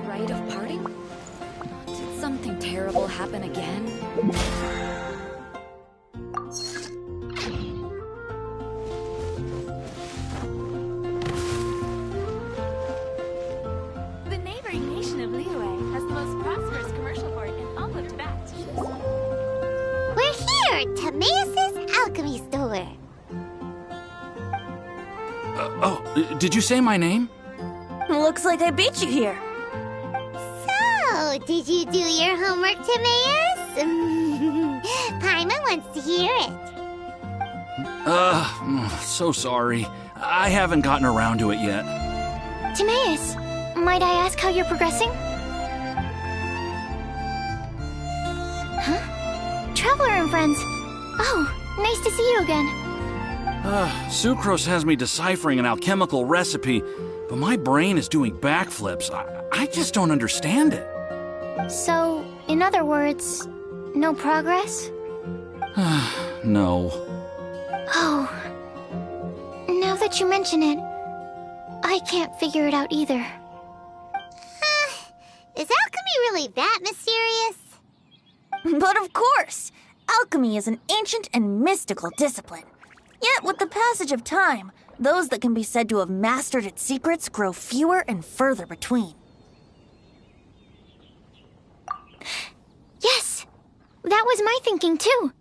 Rite of parting? Did something terrible happen again? The neighboring nation of Liyue has the most prosperous commercial port in all of Tibet. We're here, Timaeus' alchemy store. Did you say my name? Looks like I beat you here. So, did you do your homework, Timaeus? Paimon wants to hear it. So sorry. I haven't gotten around to it yet. Timaeus, might I ask how you're progressing? Huh? Traveler and friends. Oh, nice to see you again. Sucrose has me deciphering an alchemical recipe, but my brain is doing backflips. I just don't understand it. So, in other words, no progress? No. Oh. Now that you mention it, I can't figure it out either. Is alchemy really that mysterious? But of course! Alchemy is an ancient and mystical discipline. Yet, with the passage of time, those that can be said to have mastered its secrets grow fewer and further between. Yes! That was my thinking, too.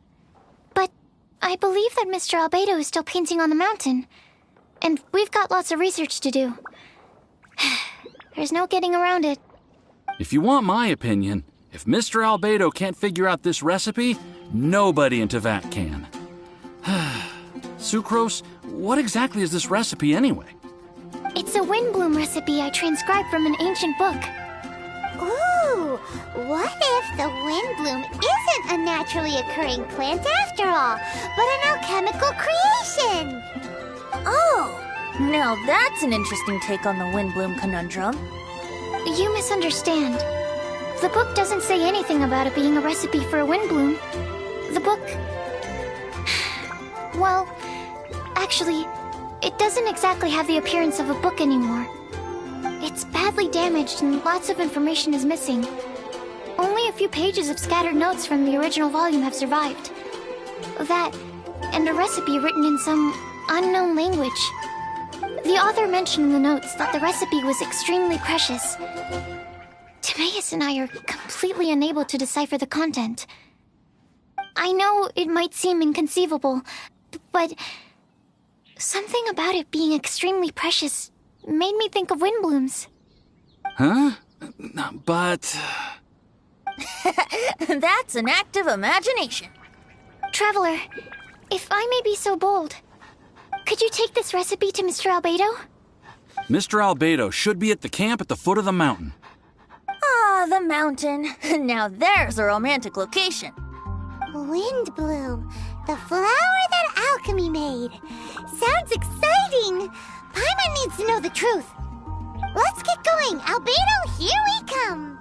But I believe that Mr. Albedo is still painting on the mountain. And we've got lots of research to do. There's no getting around it. If you want my opinion, if Mr. Albedo can't figure out this recipe, nobody in Teyvat can. Sucrose, what exactly is this recipe anyway? It's a Windblume recipe I transcribed from an ancient book. Ooh, what if the Windblume isn't a naturally occurring plant after all, but an alchemical creation? Oh, now that's an interesting take on the Windblume conundrum. You misunderstand. The book doesn't say anything about it being a recipe for a Windblume. The book... Well, actually, it doesn't exactly have the appearance of a book anymore. It's badly damaged and lots of information is missing. Only a few pages of scattered notes from the original volume have survived. That, and a recipe written in some unknown language. The author mentioned in the notes that the recipe was extremely precious. Timaeus and I are completely unable to decipher the content. I know it might seem inconceivable, but something about it being extremely precious made me think of Windblumes. Huh? But... That's an active imagination. Traveler, if I may be so bold, could you take this recipe to Mr. Albedo? Mr. Albedo should be at the camp at the foot of the mountain. Ah, the mountain. Now there's a romantic location. Windblume, the flower that alchemy made. Sounds exciting. Paimon needs to know the truth. Let's get going. Albedo, here we come.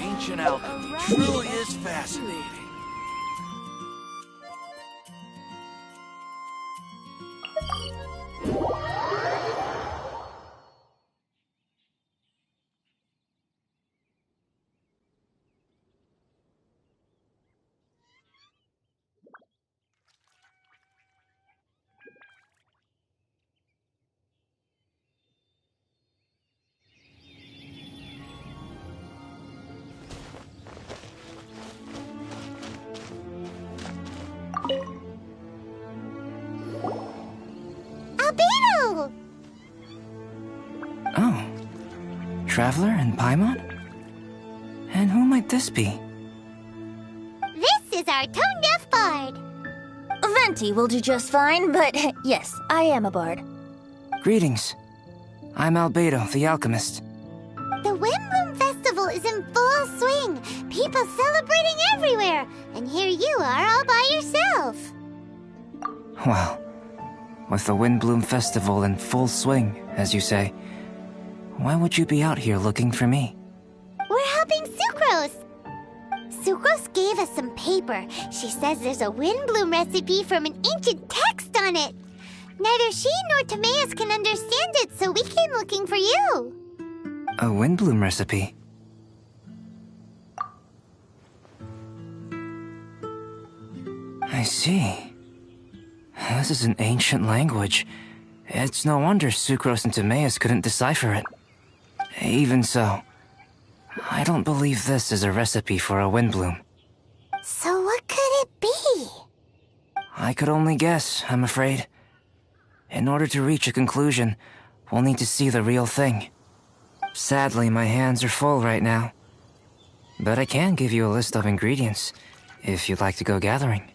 Ancient alchemy truly is fascinating. Albedo! Oh. Traveler and Paimon? And who might this be? This is our tone-deaf bard. Venti will do just fine, but yes, I am a bard. Greetings. I'm Albedo, the alchemist. The Windblume Festival is in full swing. People celebrating everywhere. And here you are all by yourself. Well, with the Windblume Festival in full swing, as you say, why would you be out here looking for me? We're helping Sucrose. Sucrose gave us some paper. She says there's a Windblume recipe from an ancient text on it. Neither she nor Timaeus can understand it, so we came looking for you. A Windblume recipe. I see. This is an ancient language. It's no wonder Sucrose and Timaeus couldn't decipher it. Even so, I don't believe this is a recipe for a Windblume. So what could it be? I could only guess, I'm afraid. In order to reach a conclusion, we'll need to see the real thing. Sadly, my hands are full right now. But I can give you a list of ingredients, if you'd like to go gathering.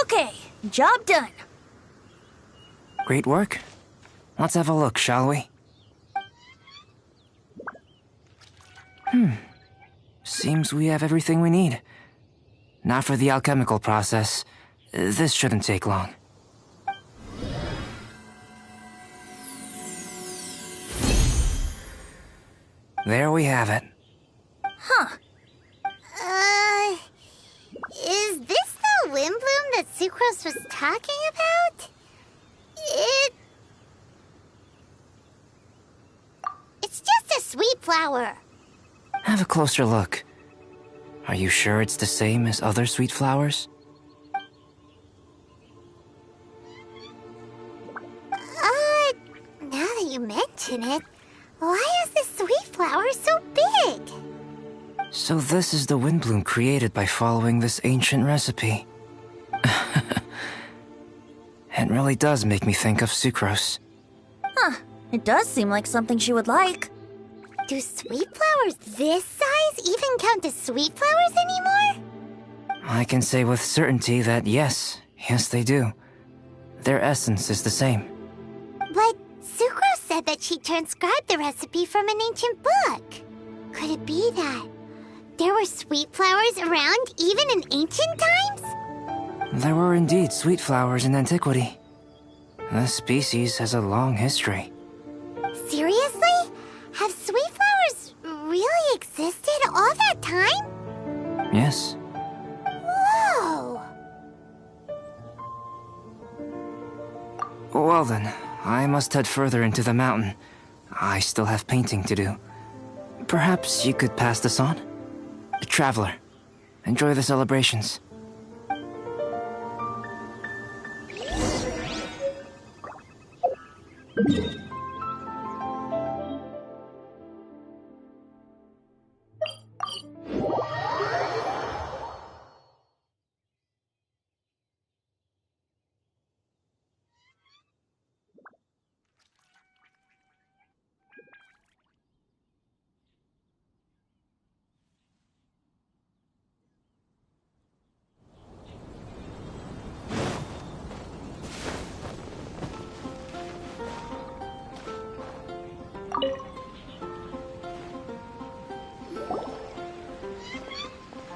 Okay, job done. Great work. Let's have a look, shall we? Seems we have everything we need. Now for the alchemical process. This shouldn't take long. There we have it. Is this the Windblume that Sucrose was talking about? It's just a sweet flower. Have a closer look. Are you sure it's the same as other sweet flowers? Now that you mention it, why is this sweet flower so big? So this is the Windblume created by following this ancient recipe. It really does make me think of Sucrose. It does seem like something she would like. Do sweet flowers this size even count as sweet flowers anymore? I can say with certainty that yes they do. Their essence is the same. But Sucrose said that she transcribed the recipe from an ancient book. Could it be that there were sweet flowers around even in ancient times? There were indeed sweet flowers in antiquity. This species has a long history. Seriously? Have sweet flowers really existed all that time? Yes. Whoa! Well then, I must head further into the mountain. I still have painting to do. Perhaps you could pass this on? Traveler, enjoy the celebrations.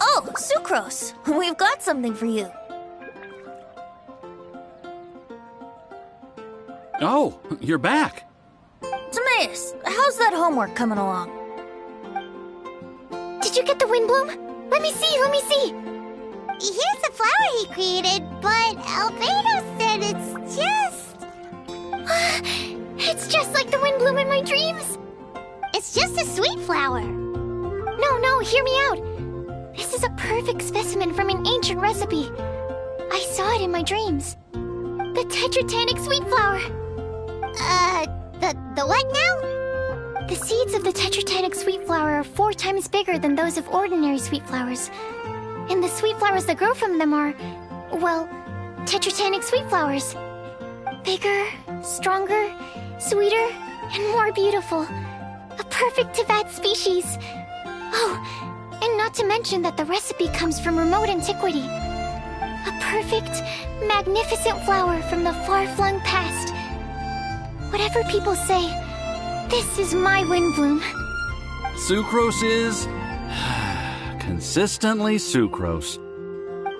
Oh, Sucrose! We've got something for you. Oh, you're back. Timaeus, how's that homework coming along? Did you get the Windblume? Let me see, let me see! Here's the flower he created, but Albedo said it's just... It's just like the Windblume in my dreams! It's just a sweet flower! No, hear me out! This is a perfect specimen from an ancient recipe. I saw it in my dreams. The Tetratanic sweet flower. The what now? The seeds of the Tetratanic sweet flower are 4 times bigger than those of ordinary sweet flowers. And the sweet flowers that grow from them are, well, Tetratanic sweet flowers. Bigger, stronger, sweeter, and more beautiful. A perfect Teyvat species. Oh, and not to mention that the recipe comes from remote antiquity. A perfect, magnificent flower from the far-flung past. Whatever people say, this is my Windblume. Sucrose is... consistently Sucrose.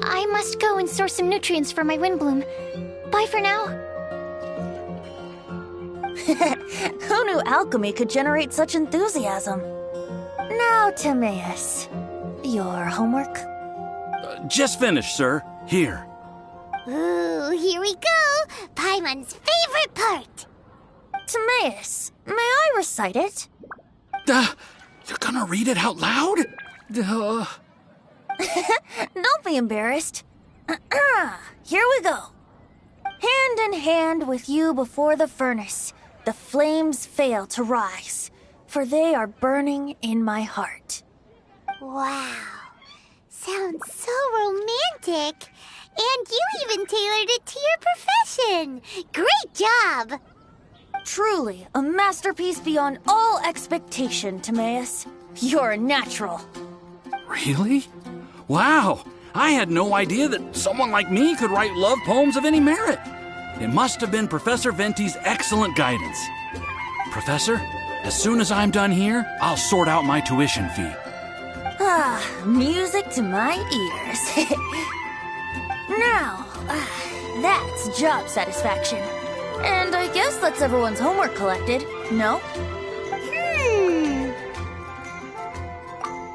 I must go and source some nutrients for my Windblume. Bye for now. Who knew alchemy could generate such enthusiasm? Now, Timaeus, your homework? Just finished, sir. Here. Ooh, here we go! Paimon's favorite part! Timaeus, may I recite it? You're gonna read it out loud? Don't be embarrassed. Here we go. Hand in hand with you before the furnace, the flames fail to rise, for they are burning in my heart. Wow. Sounds so romantic. And you even tailored it to your profession. Great job! Truly, a masterpiece beyond all expectation, Timaeus. You're a natural. Really? Wow! I had no idea that someone like me could write love poems of any merit. It must have been Professor Venti's excellent guidance. Professor, as soon as I'm done here, I'll sort out my tuition fee. Music to my ears. Now, that's job satisfaction. And I guess that's everyone's homework collected, no?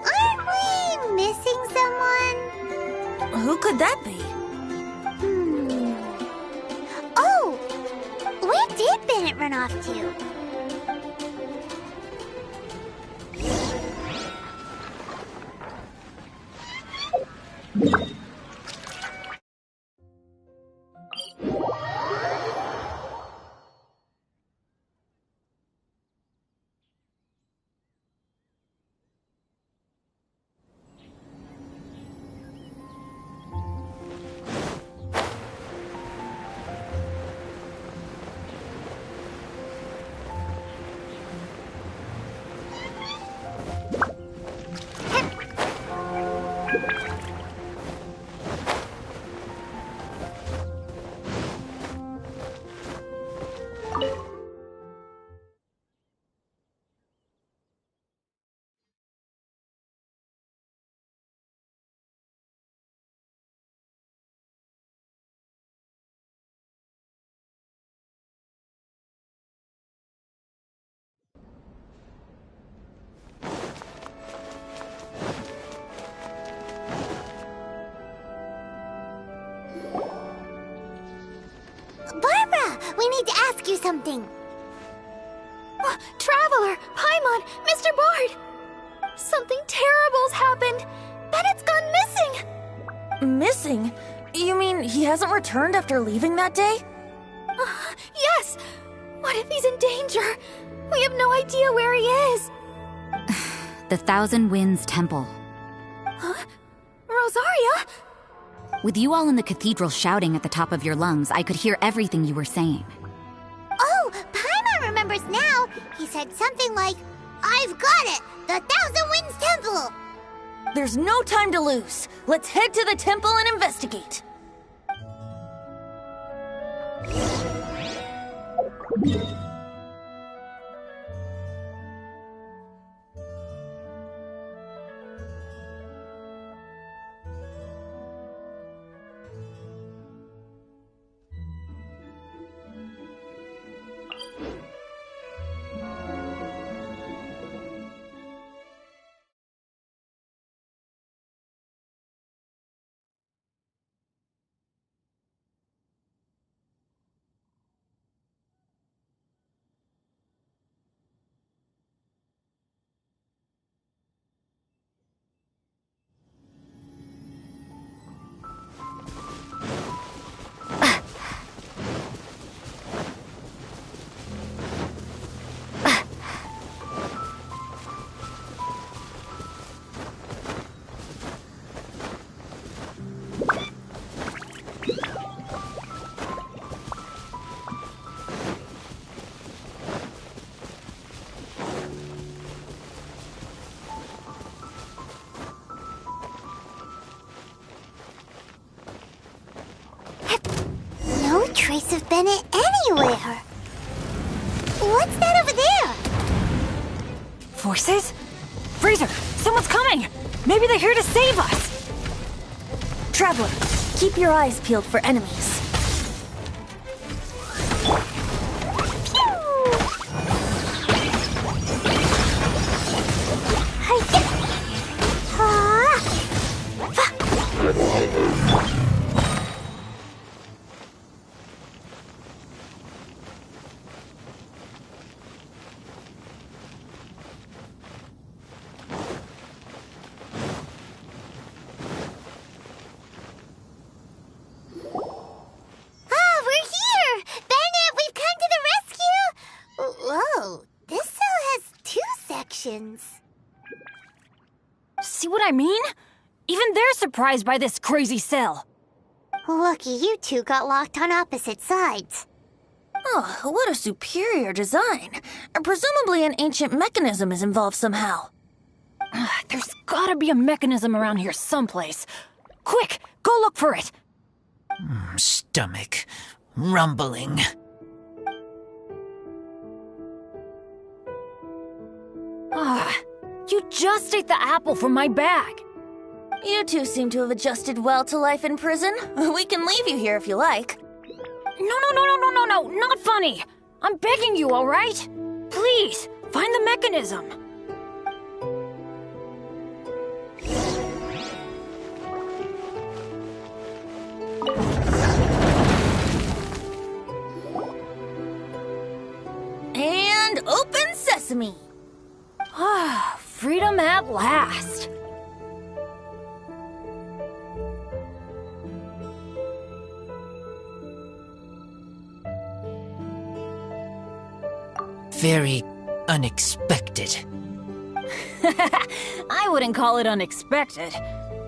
Aren't we missing someone? Who could that be? Oh! Where did Bennett run off to? Barbara, we need to ask you something. Traveler, Paimon, Mr. Bard! Something terrible's happened! Bennett's gone missing! Missing? You mean he hasn't returned after leaving that day? Yes! What if he's in danger? We have no idea where he is! The Thousand Winds Temple. Huh? Rosaria? With you all in the cathedral shouting at the top of your lungs, I could hear everything you were saying. Oh, Paimon remembers now. He said something like, "I've got it! The Thousand Winds Temple!" There's no time to lose. Let's head to the temple and investigate. No trace of Bennett anywhere. What's that over there? Forces? Freezer, someone's coming! Maybe they're here to save us! Traveler, keep your eyes peeled for enemies. Hi. instructions. See what I mean? Even they're surprised by this crazy cell. Lucky you two got locked on opposite sides. Oh, what a superior design. Presumably an ancient mechanism is involved somehow. There's gotta be a mechanism around here someplace. Quick, go look for it. Stomach rumbling. You just ate the apple from my bag. You two seem to have adjusted well to life in prison. We can leave you here if you like. No, not funny. I'm begging you, all right? Please, find the mechanism. And open sesame. Freedom at last. Very unexpected. I wouldn't call it unexpected.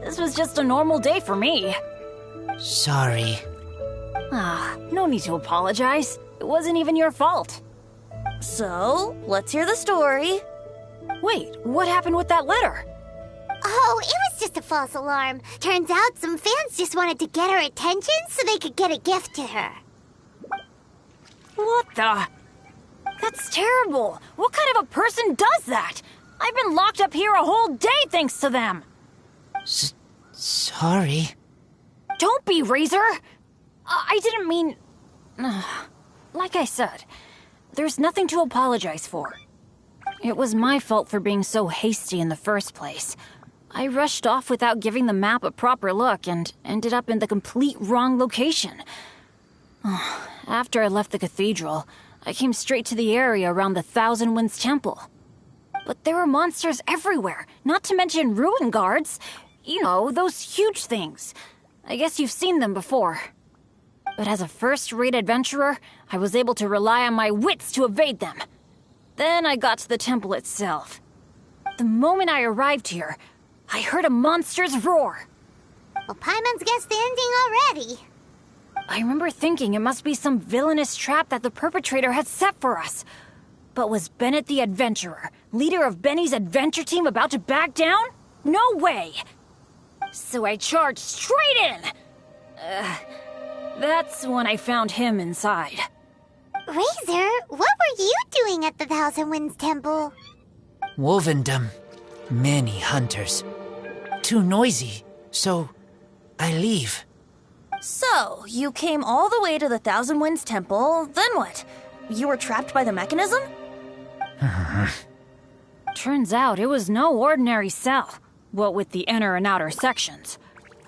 This was just a normal day for me. Sorry. No need to apologize. It wasn't even your fault. So, let's hear the story. Wait, what happened with that letter? Oh, it was just a false alarm. Turns out some fans just wanted to get her attention so they could get a gift to her. What the? That's terrible. What kind of a person does that? I've been locked up here a whole day thanks to them. Sorry. Don't be, Razor. I didn't mean... Like I said, there's nothing to apologize for. It was my fault for being so hasty in the first place. I rushed off without giving the map a proper look and ended up in the complete wrong location. After I left the cathedral, I came straight to the area around the Thousand Winds Temple. But there were monsters everywhere, not to mention ruin guards. You know, those huge things. I guess you've seen them before. But as a first-rate adventurer, I was able to rely on my wits to evade them. Then I got to the temple itself. The moment I arrived here, I heard a monster's roar. Well, Paimon's guessed the ending already. I remember thinking it must be some villainous trap that the perpetrator had set for us. But was Bennett the adventurer, leader of Benny's adventure team, about to back down? No way! So I charged straight in! That's when I found him inside. Razor, what were you doing at the Thousand Winds Temple? Wovendom. Many hunters. Too noisy, so I leave. So, you came all the way to the Thousand Winds Temple, then what? You were trapped by the mechanism? Turns out it was no ordinary cell, what with the inner and outer sections.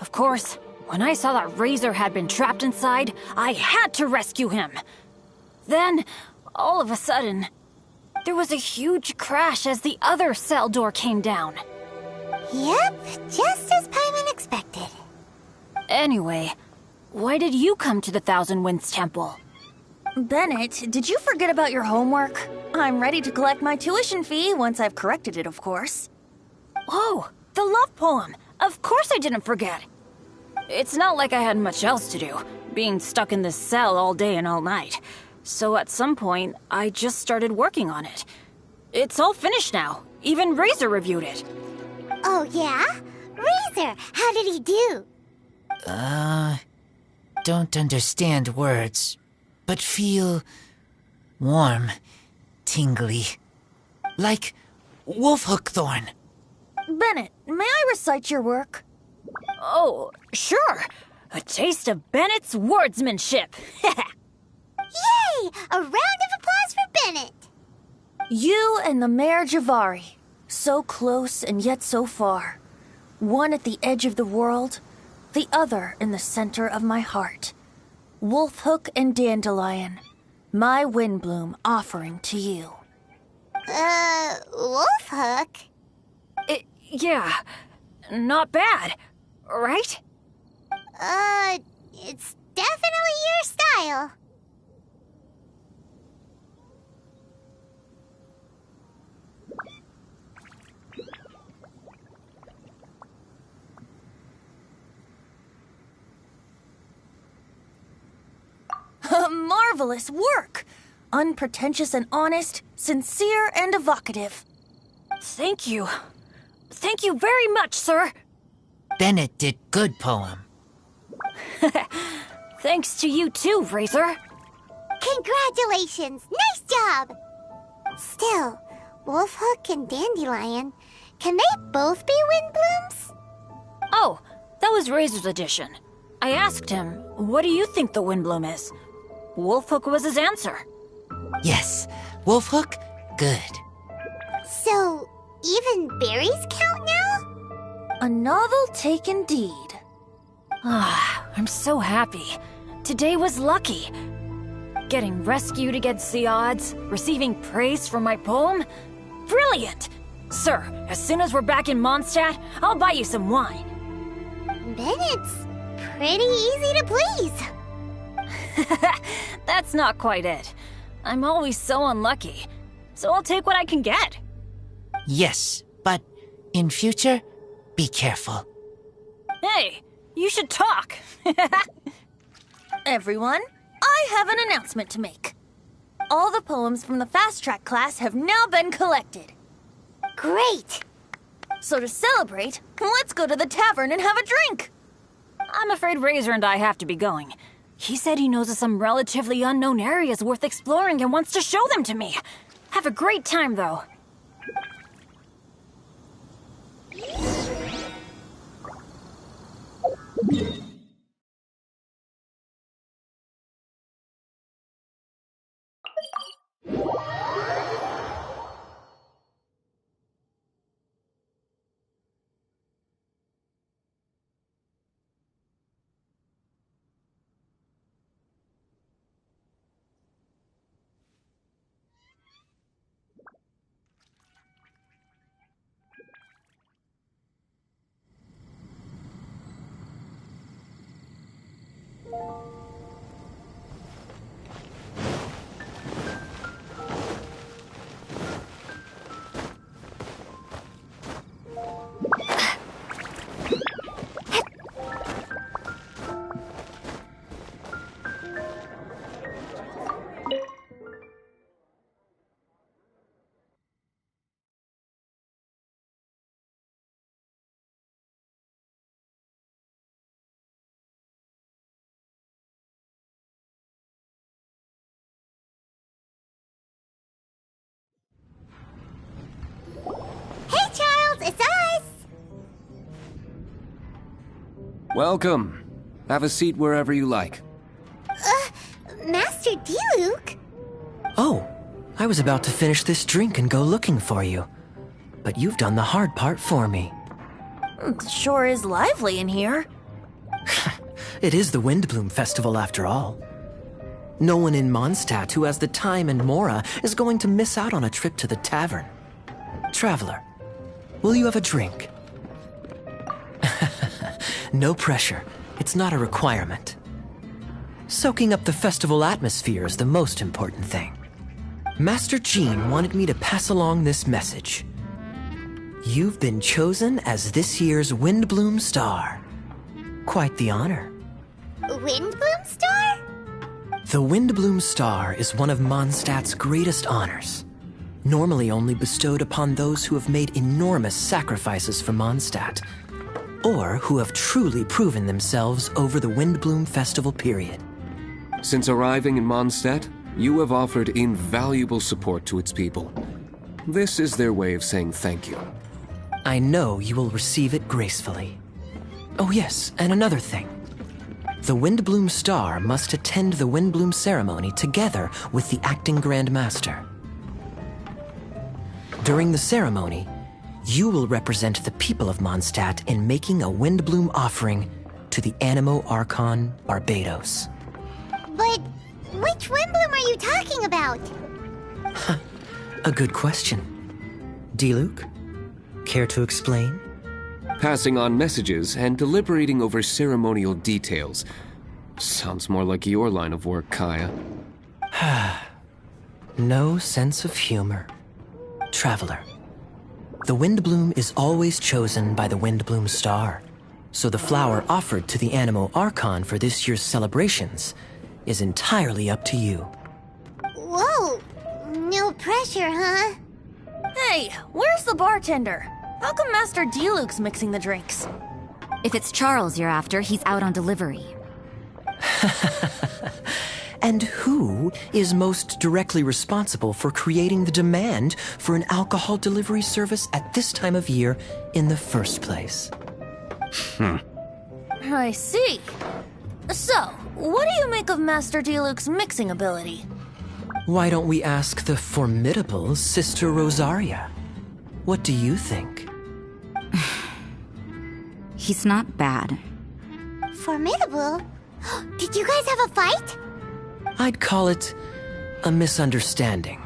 Of course, when I saw that Razor had been trapped inside, I had to rescue him. Then, all of a sudden, there was a huge crash as the other cell door came down. Yep, just as Paimon expected. Anyway, why did you come to the Thousand Winds Temple? Bennett, did you forget about your homework? I'm ready to collect my tuition fee once I've corrected it, of course. Oh, the love poem! Of course I didn't forget! It's not like I had much else to do, being stuck in this cell all day and all night. So at some point, I just started working on it. It's all finished now. Even Razor reviewed it. Oh, yeah? Razor, how did he do? Don't understand words, but feel warm, tingly. Like wolfhookthorn. Bennett, may I recite your work? Oh, sure. A taste of Bennett's wordsmanship. Yay! A round of applause for Bennett! You and the Mare Javari, so close and yet so far. One at the edge of the world, the other in the center of my heart. Wolfhook and Dandelion, my Windblume offering to you. Wolfhook? Yeah, not bad, right? It's definitely your style. marvelous work! Unpretentious and honest, sincere and evocative. Thank you. Thank you very much, sir. Bennett did good poem. Thanks to you too, Razor. Congratulations! Nice job! Still, Wolfhook and Dandelion, can they both be Windblooms? Oh, that was Razor's addition. I asked him, what do you think the Windblume is? Wolfhook was his answer. Yes, Wolfhook, good. So, even berries count now? A novel take indeed. Ah, I'm so happy. Today was lucky. Getting rescued against the odds, receiving praise for my poem? Brilliant! Sir, as soon as we're back in Mondstadt, I'll buy you some wine. Bennett's pretty easy to please. That's not quite it. I'm always so unlucky, so I'll take what I can get. Yes, but in future, be careful. Hey, you should talk. Everyone, I have an announcement to make. All the poems from the Fast Track class have now been collected. Great! So to celebrate, let's go to the tavern and have a drink. I'm afraid Razor and I have to be going. He said he knows of some relatively unknown areas worth exploring and wants to show them to me. Have a great time, though. Hey, Charles, it's us! Welcome. Have a seat wherever you like. Master Diluc? Oh, I was about to finish this drink and go looking for you. But you've done the hard part for me. It sure is lively in here. It is the Windblume Festival after all. No one in Mondstadt who has the time and mora is going to miss out on a trip to the tavern. Traveler, will you have a drink? No pressure. It's not a requirement. Soaking up the festival atmosphere is the most important thing. Master Jean wanted me to pass along this message. You've been chosen as this year's Windblume Star. Quite the honor. Windblume Star? The Windblume Star is one of Mondstadt's greatest honors. Normally only bestowed upon those who have made enormous sacrifices for Mondstadt, or who have truly proven themselves over the Windblume Festival period. Since arriving in Mondstadt, you have offered invaluable support to its people. This is their way of saying thank you. I know you will receive it gracefully. Oh yes, and another thing. The Windblume Star must attend the Windblume ceremony together with the acting Grand Master. During the ceremony, you will represent the people of Mondstadt in making a Windblume offering to the Animo Archon Barbados. But which Windblume are you talking about? A good question. Diluc, care to explain? Passing on messages and deliberating over ceremonial details. Sounds more like your line of work, Kaya. No sense of humor. Traveler, the Windblume is always chosen by the Windblume Star, so the flower offered to the Animo Archon for this year's celebrations is entirely up to you. Whoa! No pressure, huh? Hey, where's the bartender? How come Master D-Luke's mixing the drinks? If it's Charles you're after, he's out on delivery. And who is most directly responsible for creating the demand for an alcohol delivery service at this time of year in the first place? I see. So, what do you make of Master D-Luke's mixing ability? Why don't we ask the formidable Sister Rosaria? What do you think? He's not bad. Formidable? Did you guys have a fight? I'd call it a misunderstanding.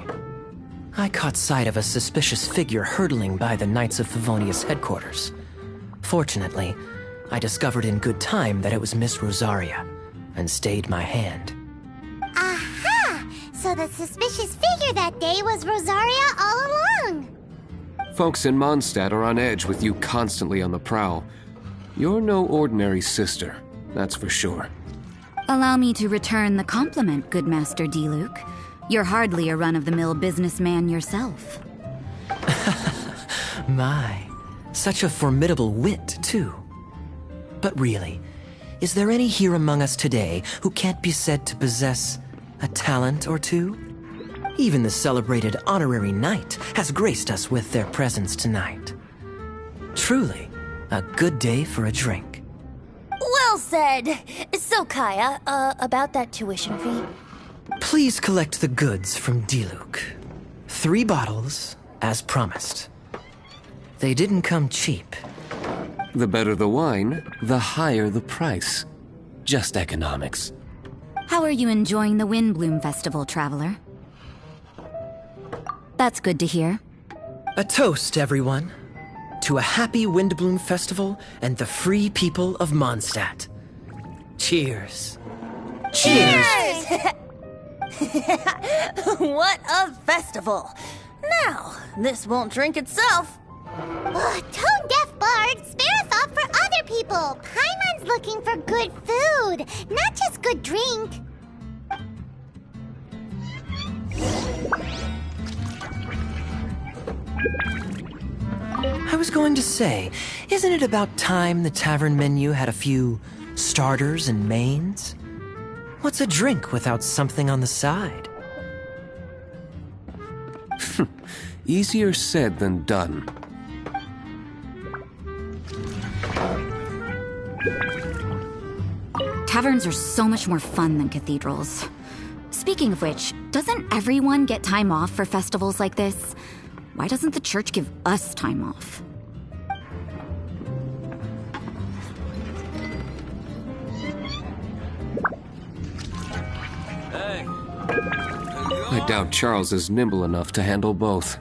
I caught sight of a suspicious figure hurtling by the Knights of Favonius headquarters. Fortunately, I discovered in good time that it was Miss Rosaria, and stayed my hand. Aha! So the suspicious figure that day was Rosaria all along! Folks in Mondstadt are on edge with you constantly on the prowl. You're no ordinary sister, that's for sure. Allow me to return the compliment, good Master D-Luke. You're hardly a run-of-the-mill businessman yourself. My, such a formidable wit, too. But really, is there any here among us today who can't be said to possess a talent or two? Even the celebrated honorary knight has graced us with their presence tonight. Truly, a good day for a drink. Well said. So, Kaya, about that tuition fee? Please collect the goods from D-Luke. 3 bottles, as promised. They didn't come cheap. The better the wine, the higher the price. Just economics. How are you enjoying the Windblume Festival, traveler? That's good to hear. A toast, everyone, to a happy Windblume Festival and the free people of Mondstadt. Cheers. Cheers! What a festival! Now, this won't drink itself. Tone-deaf bard, spare a thought for other people! Paimon's looking for good food, not just good drink. I was going to say, isn't it about time the tavern menu had a few starters and mains? What's a drink without something on the side? Easier said than done. Taverns are so much more fun than cathedrals. Speaking of which, doesn't everyone get time off for festivals like this? Why doesn't the church give us time off? I doubt Charles is nimble enough to handle both.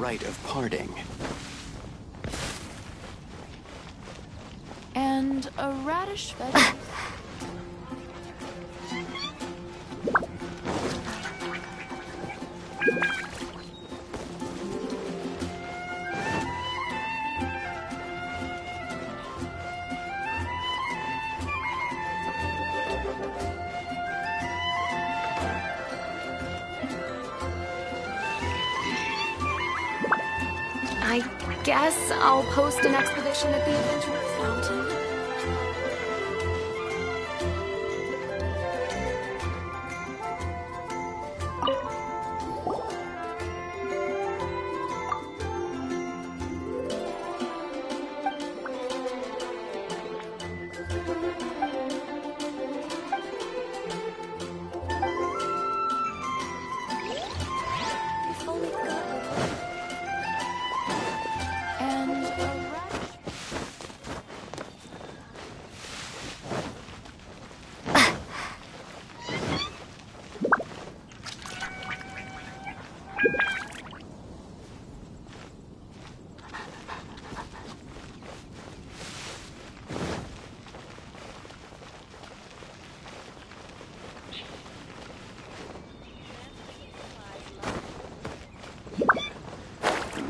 rite of parting. And a radish veggie. I guess I'll post an expedition at the Adventurer's Fountain.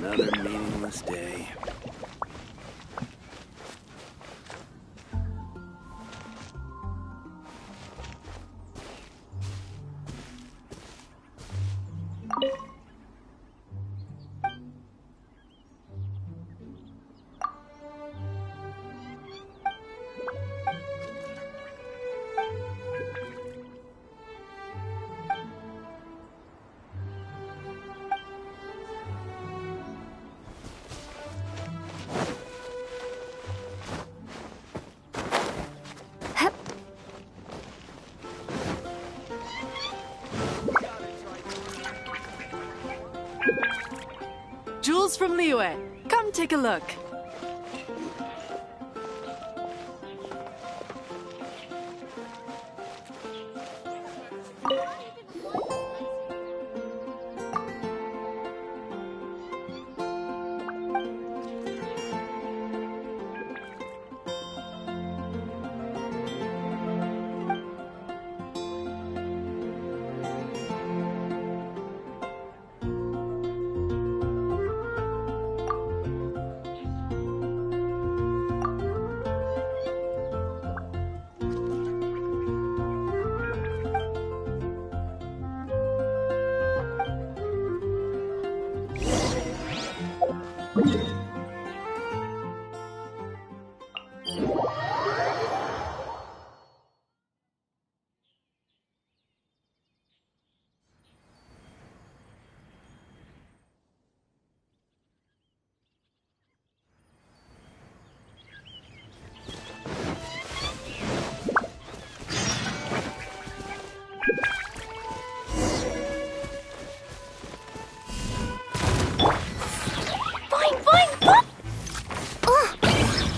Another meaningless day. Jewels from Liyue. Come take a look.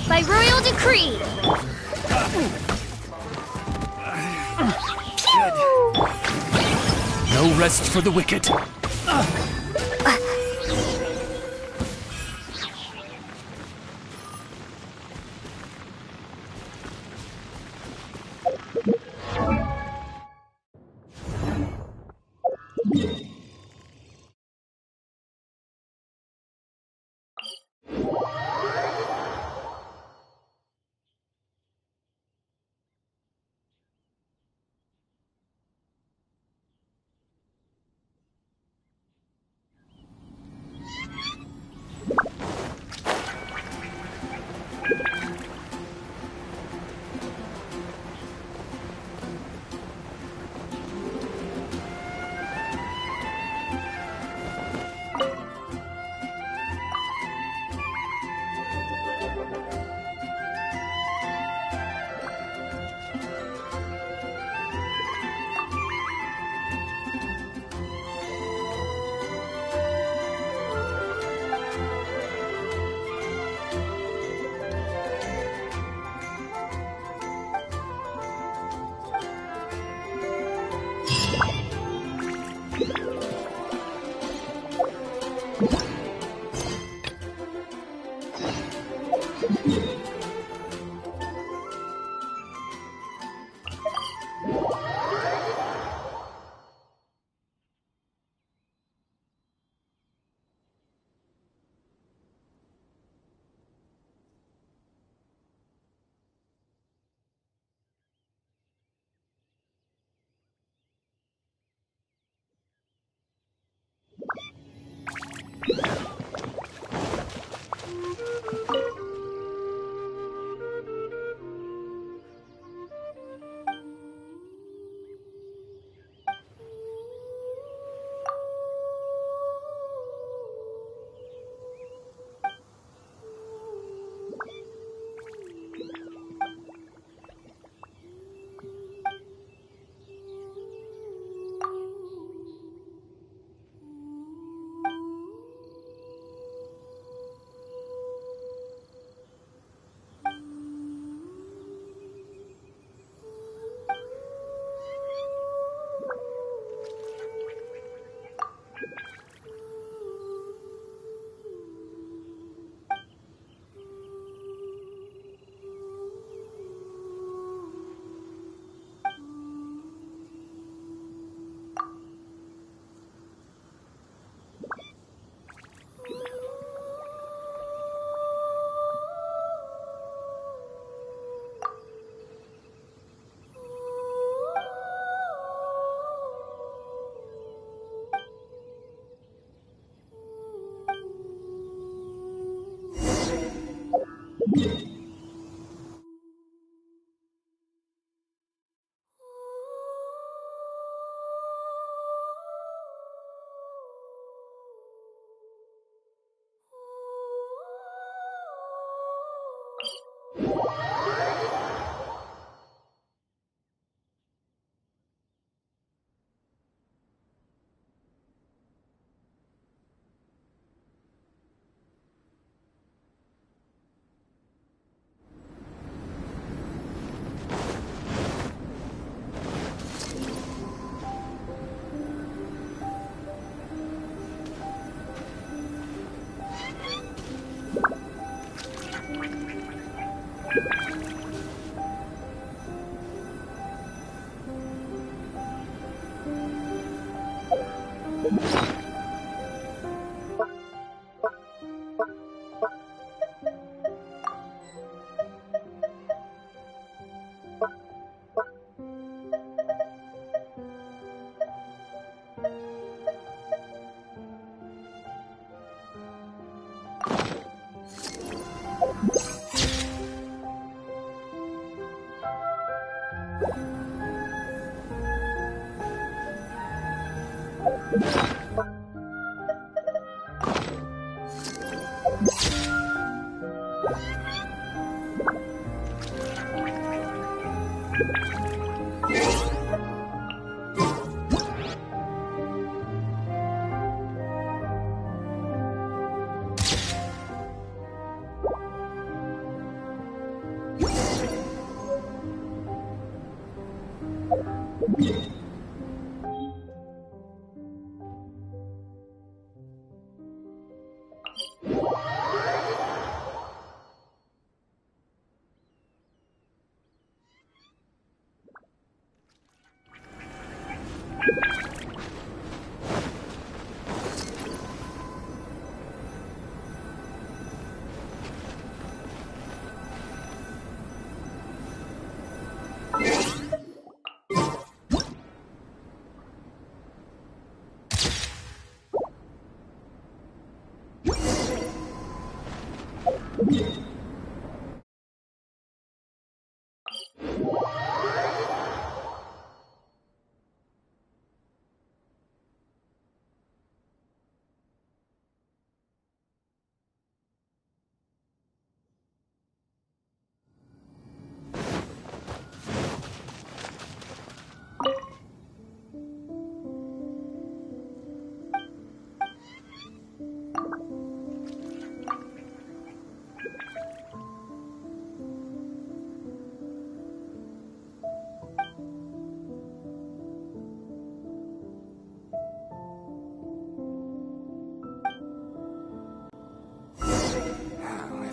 By royal decree! No rest for the wicked.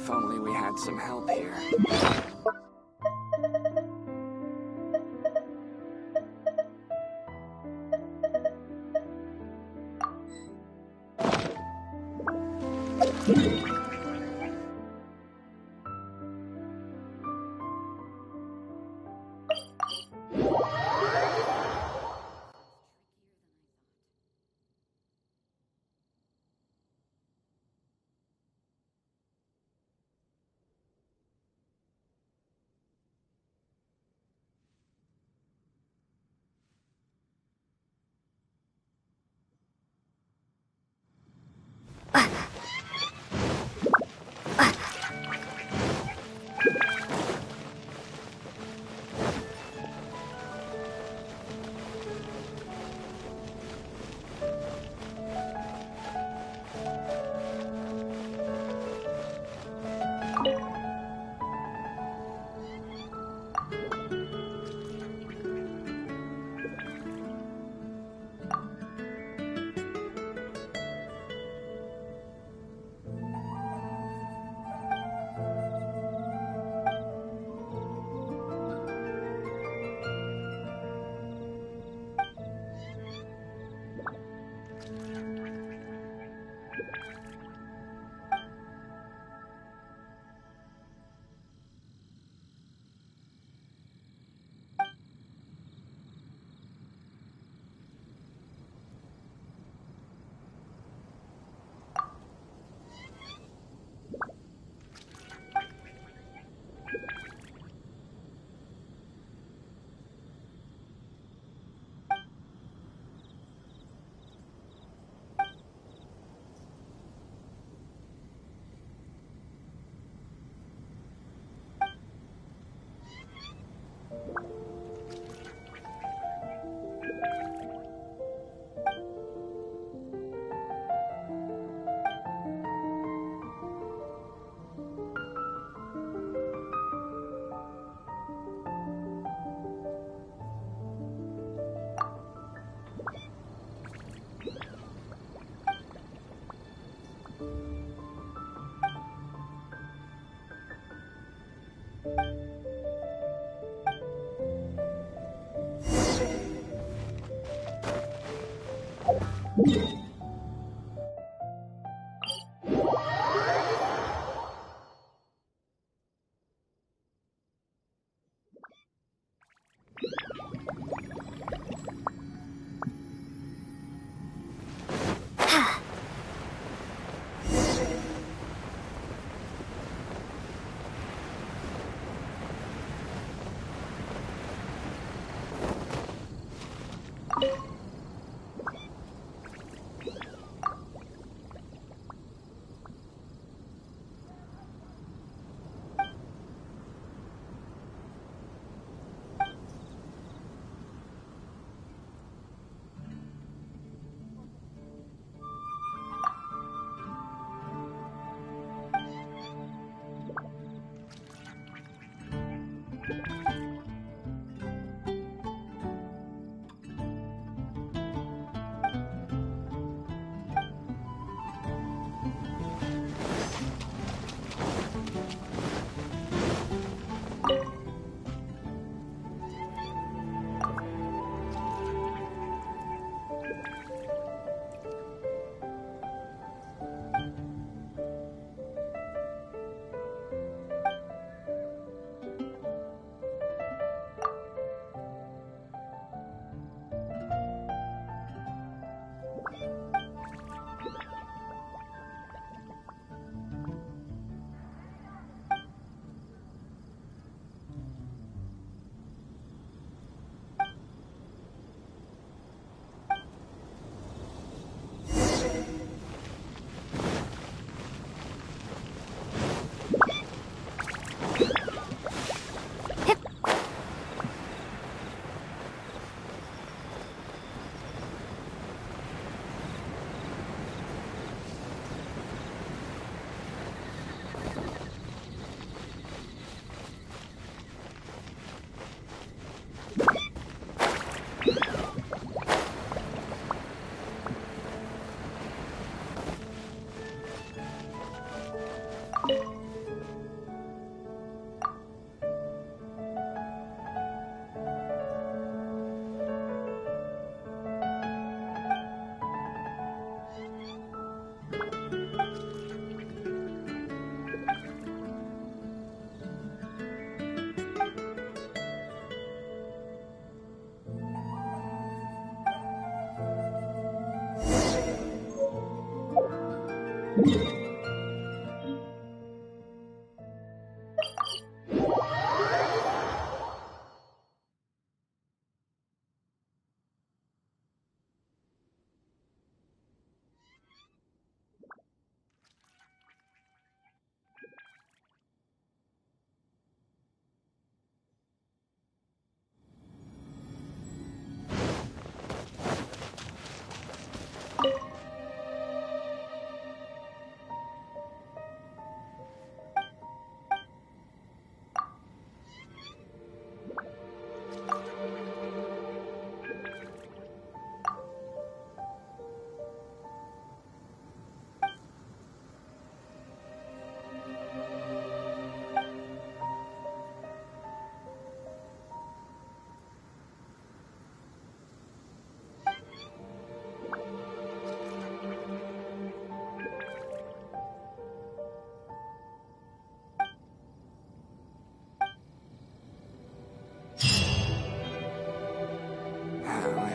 If only we had some help here.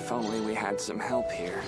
If only we had some help here.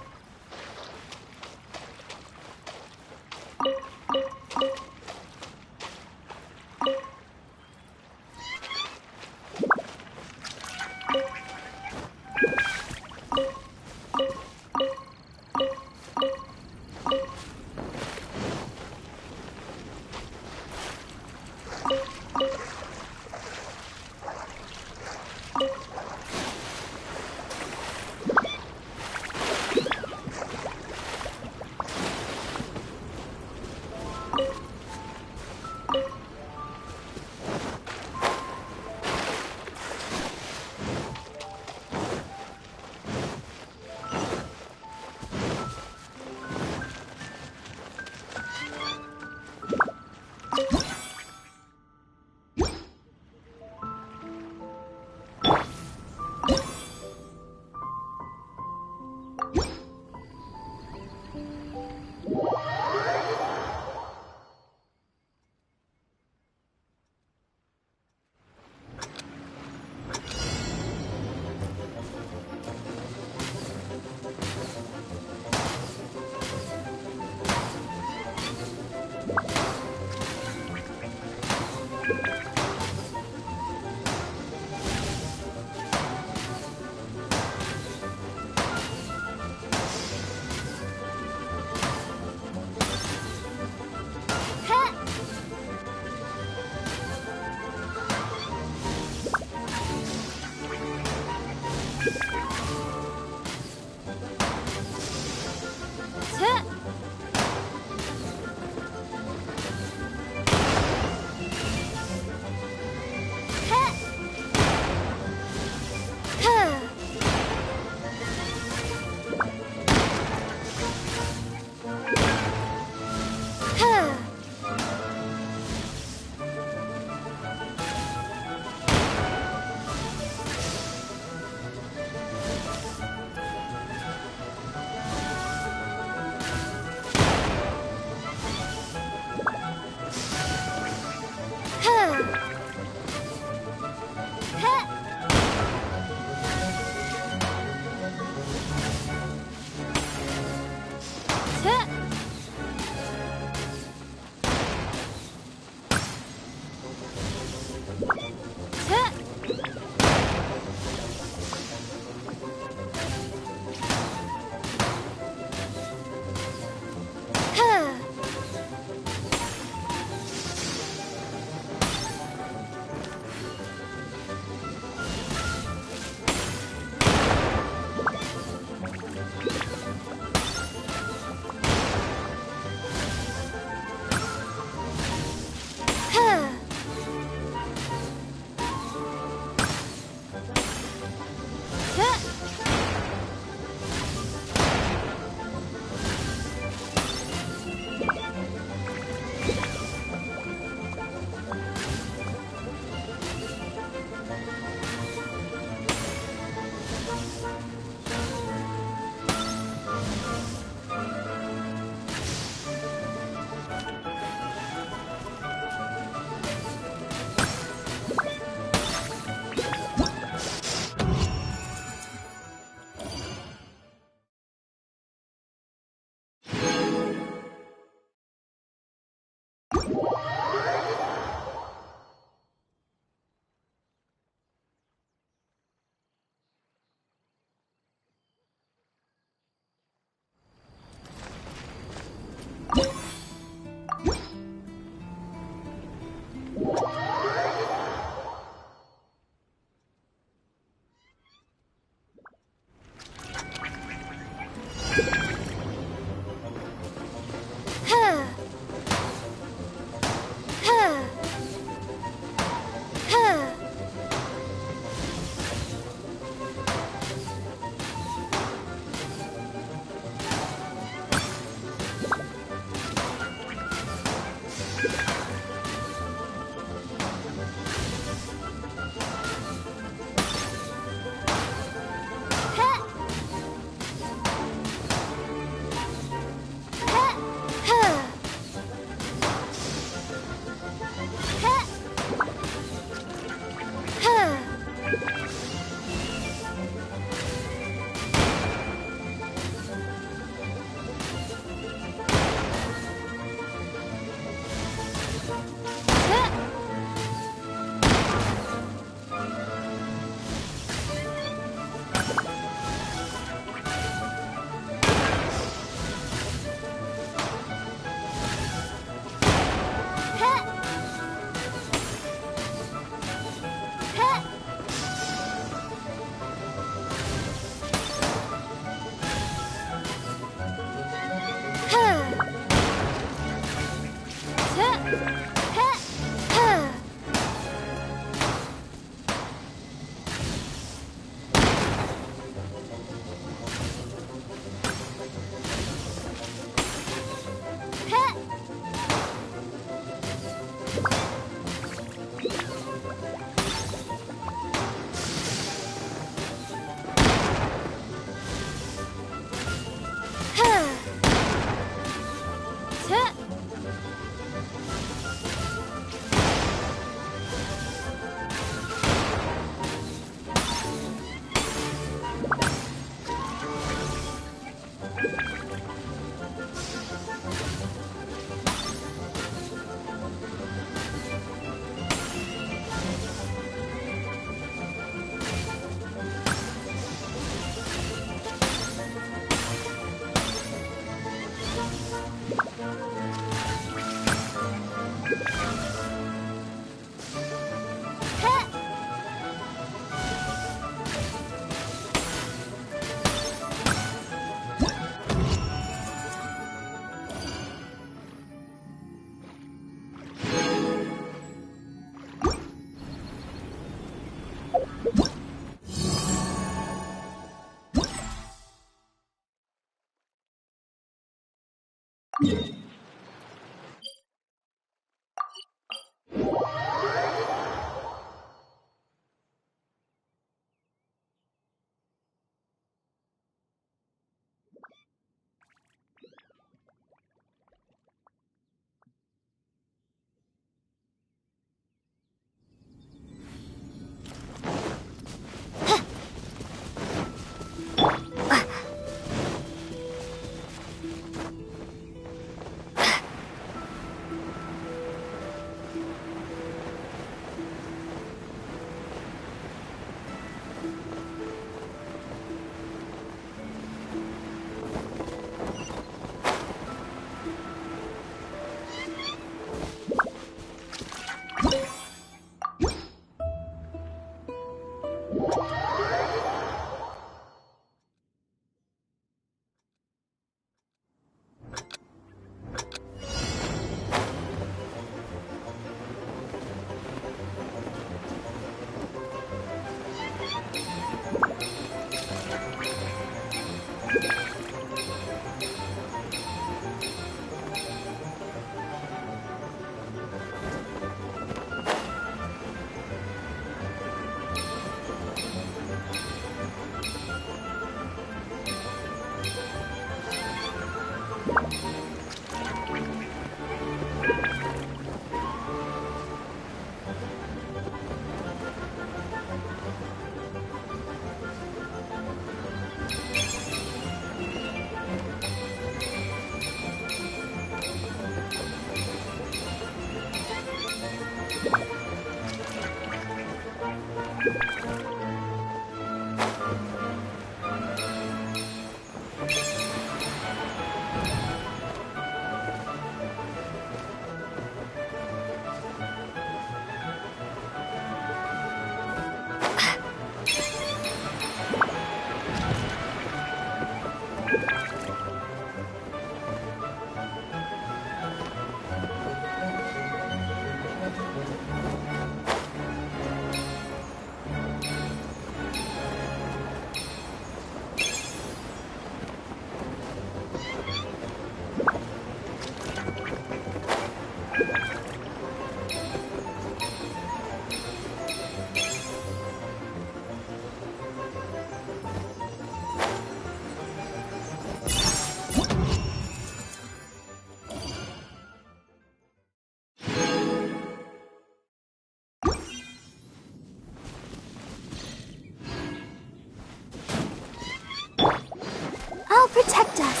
I'll protect us.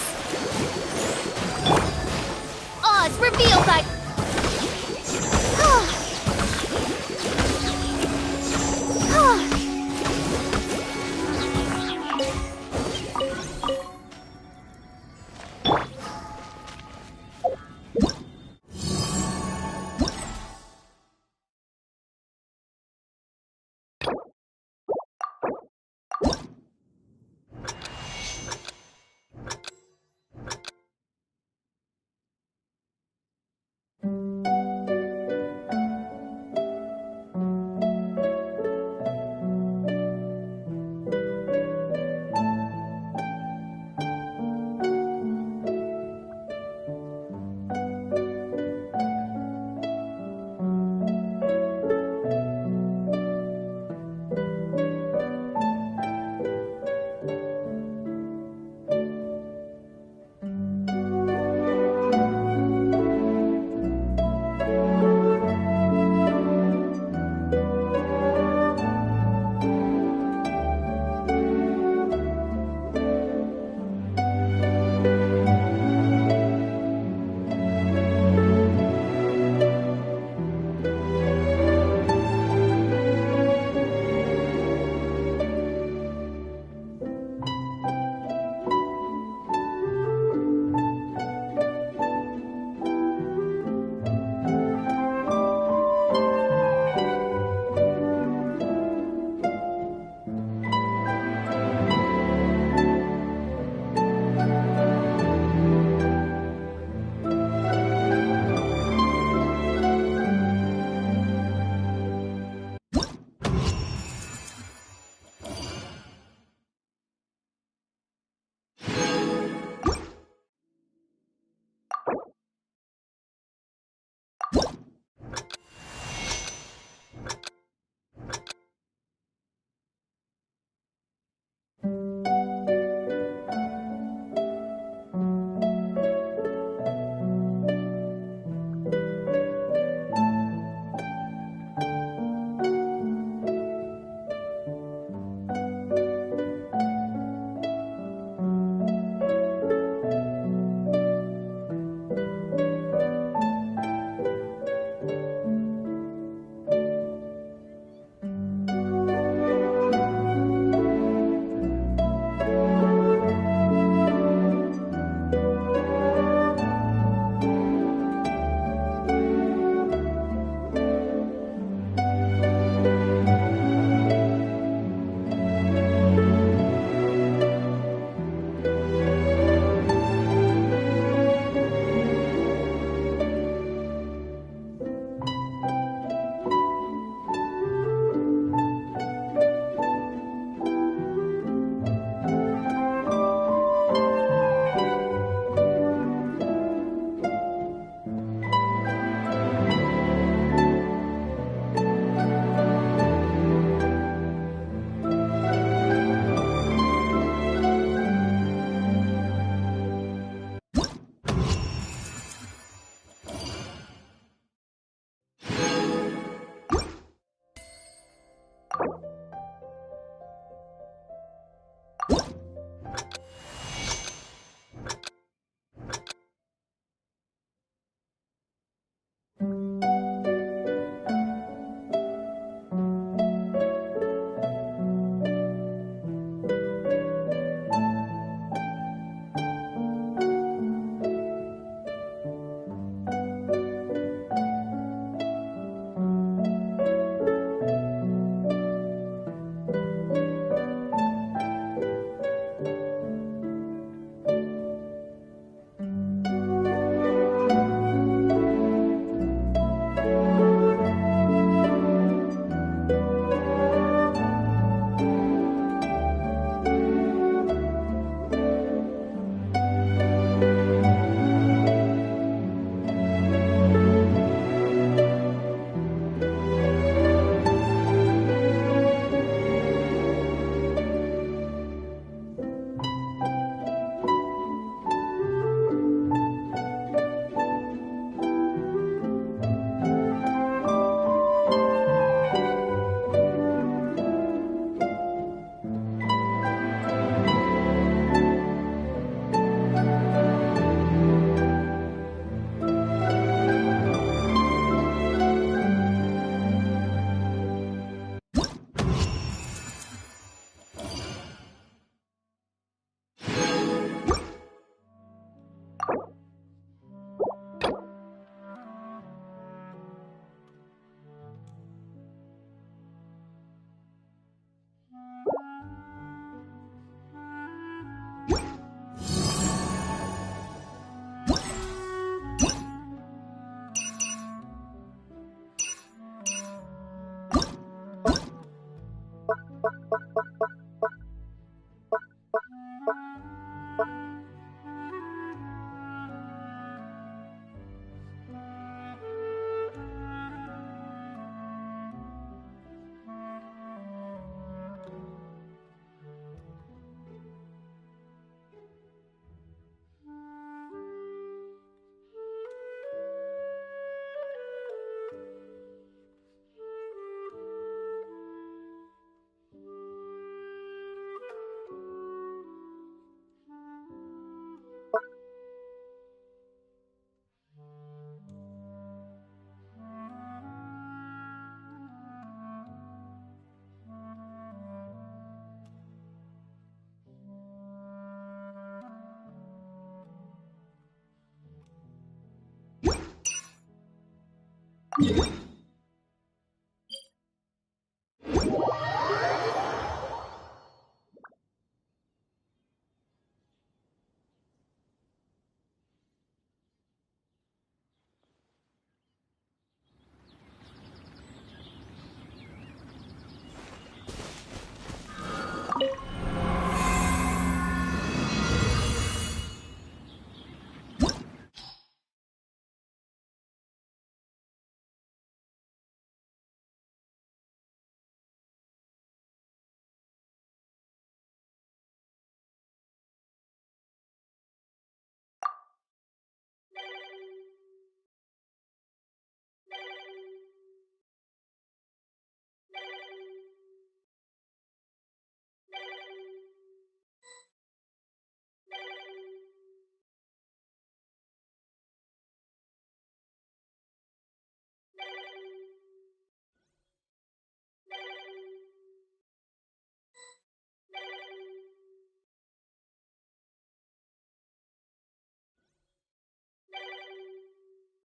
Oz revealed by...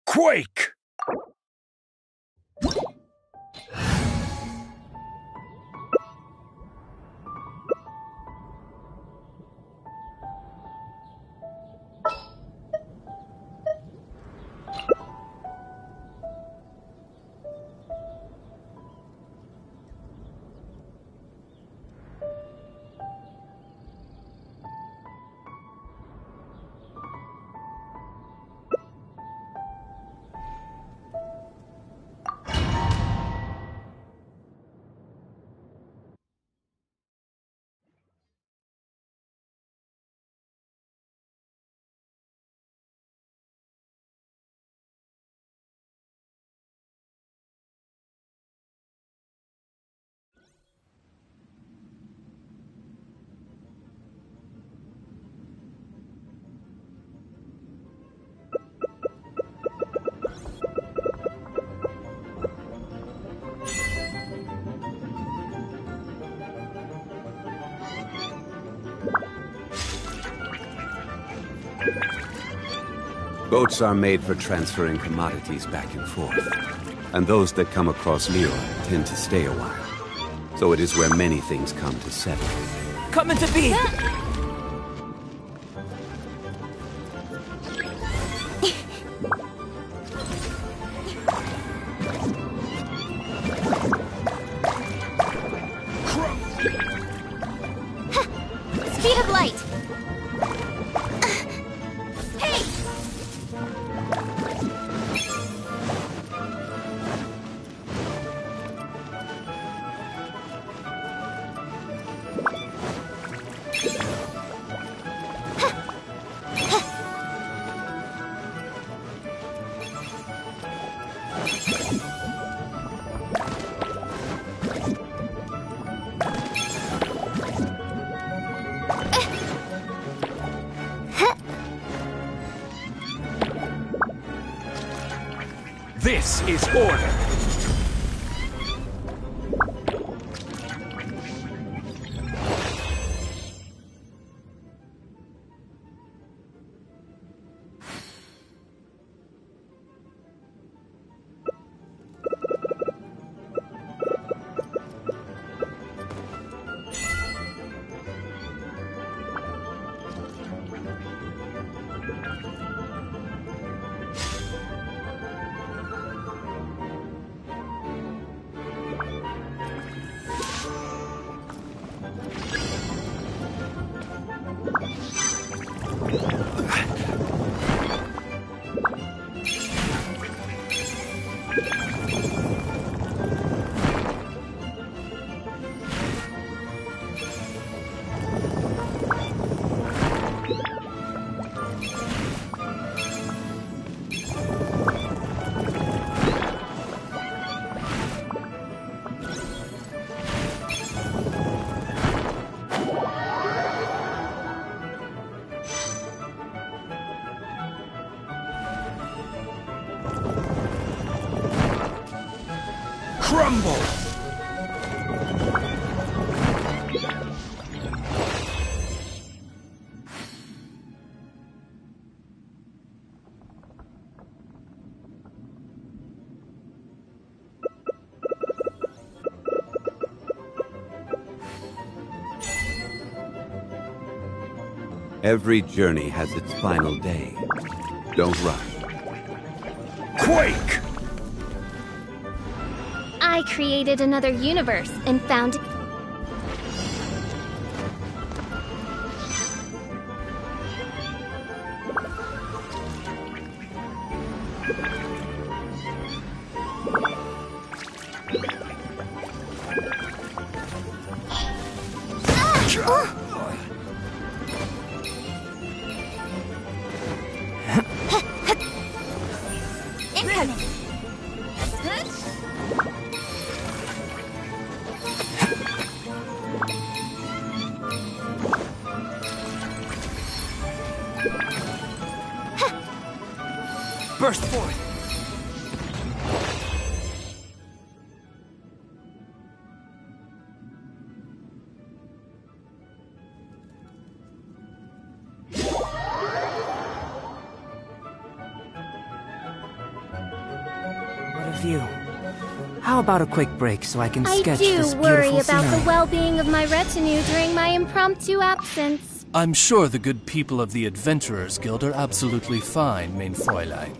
Quake! Boats are made for transferring commodities back and forth. And those that come across Liyue tend to stay a while. So it is where many things come to settle. Coming to be! Speed of light! This is order! Crumble! Every journey has its final day. Don't rush. Quake! I created another universe and found... Incoming! Burst forth! What a view. How about a quick break so I can I sketch this do beautiful worry about scenery? the well-being of my retinue during my impromptu absence. I'm sure the good people of the Adventurers Guild are absolutely fine, mein Fräulein.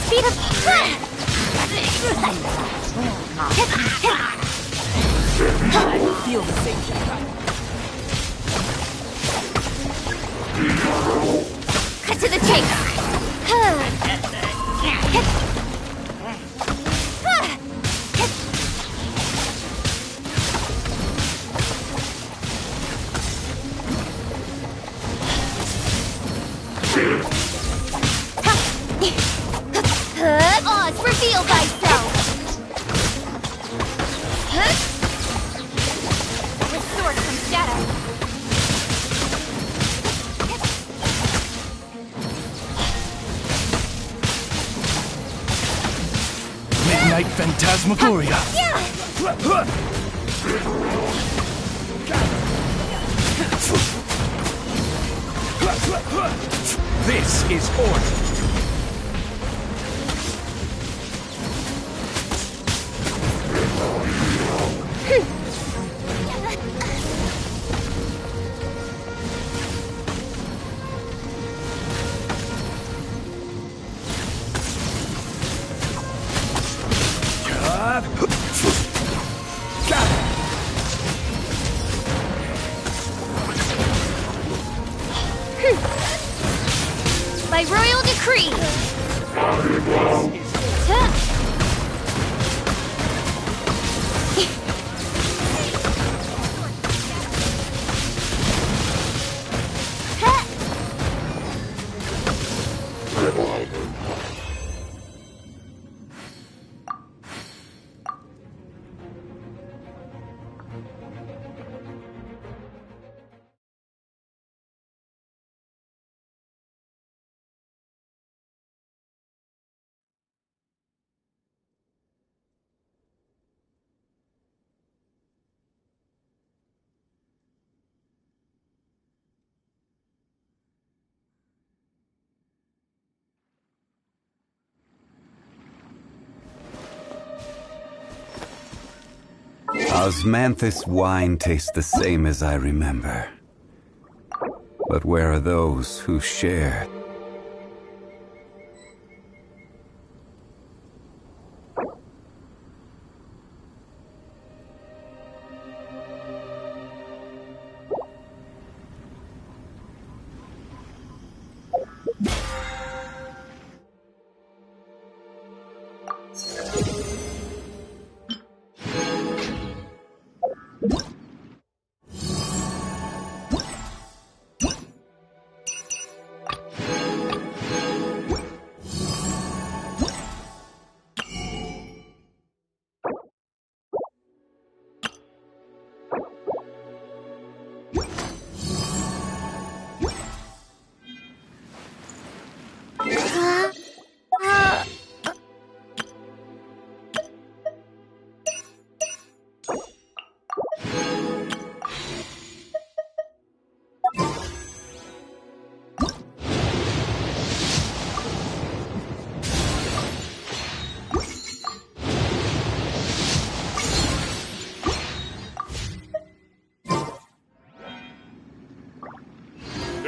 Speed up! Feel the same. Cut to the chase! Oz, reveal thyself! Restore from shadow. Midnight Phantasmagoria! This is order. By royal decree! Osmanthus wine tastes the same as I remember. But where are those who share?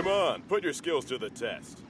Come on, put your skills to the test.